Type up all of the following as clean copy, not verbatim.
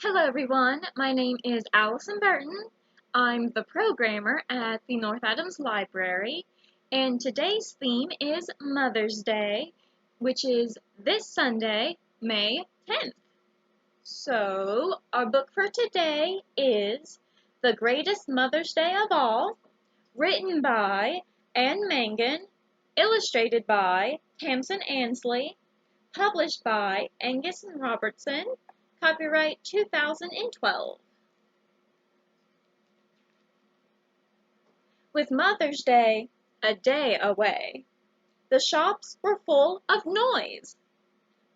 Hello everyone, my name is Allison Burton. I'm the programmer at the North Adams Library, and today's theme is Mother's Day, which is this Sunday, May 10th. So, our book for today is The Greatest Mother's Day of All, written by Anne Mangan, illustrated by Tamsin Ansley, published by Angus and Robertson, copyright 2012. With Mother's Day a day away, the shops were full of noise.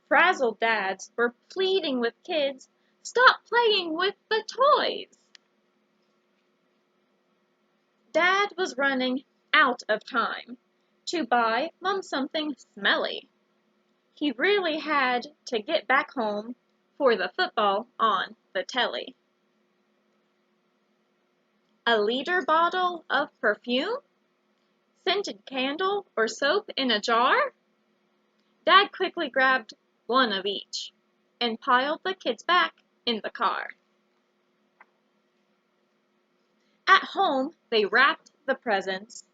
Frazzled dads were pleading with kids, "Stop playing with the toys." Dad was running out of time to buy Mom something smelly. He really had to get back home for the football on the telly. A liter bottle of perfume? Scented candle or soap in a jar? Dad quickly grabbed one of each and piled the kids back in the car. At home, they wrapped the presents,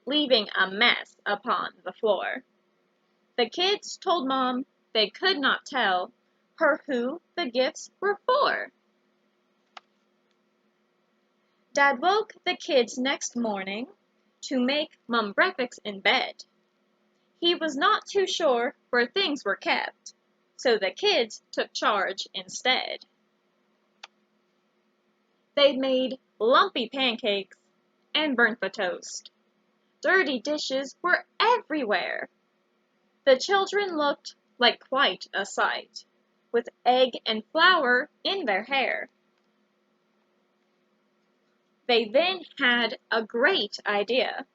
leaving a mess upon the floor. The kids told Mom they could not tell her who the gifts were for. Dad woke the kids next morning to make Mom breakfast in bed. He was not too sure where things were kept, so the kids took charge instead. They made lumpy pancakes and burnt the toast. Dirty dishes were everywhere. The children looked like quite a sight, with egg and flour in their hair. They then had a great idea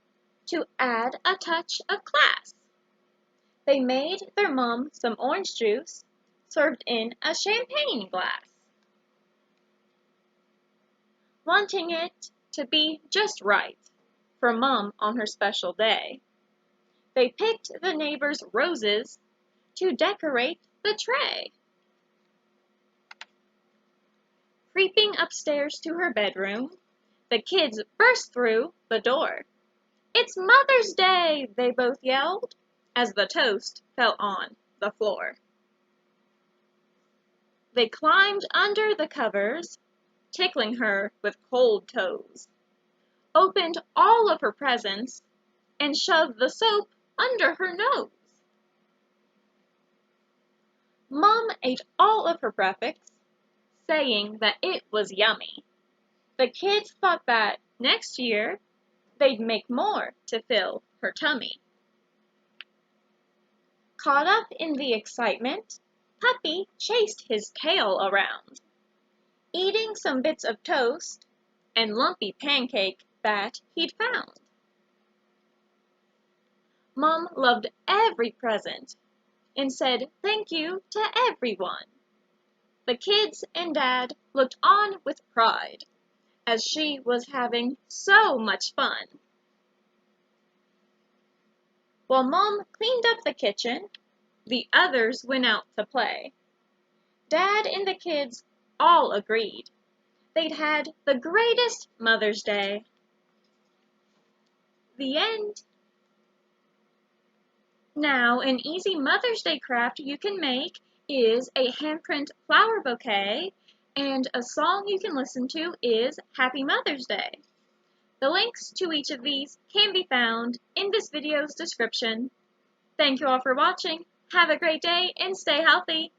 to add a touch of class. They made their mom some orange juice served in a champagne glass. Wanting it to be just right for Mom on her special day, they picked the neighbor's roses to decorate the tray. Creeping upstairs to her bedroom, the kids burst through the door. "It's Mother's Day!" they both yelled as the toast fell on the floor. They climbed under the covers, tickling her with cold toes, opened all of her presents, and shoved the soap under her nose. Mom ate all of her breakfast, saying that it was yummy. The kids thought that next year they'd make more to fill her tummy. Caught up in the excitement, Puppy chased his tail around, eating some bits of toast and lumpy pancake that he'd found. Mom loved every present and said thank you to everyone. The kids and Dad looked on with pride as she was having so much fun. While Mom cleaned up the kitchen, the others went out to play. Dad and the kids all agreed they'd had the greatest Mother's Day. The end. Now, an easy Mother's Day craft you can make is a handprint flower bouquet, and a song you can listen to is Happy Mother's Day. The links to each of these can be found in this video's description. Thank you all for watching. Have a great day and stay healthy.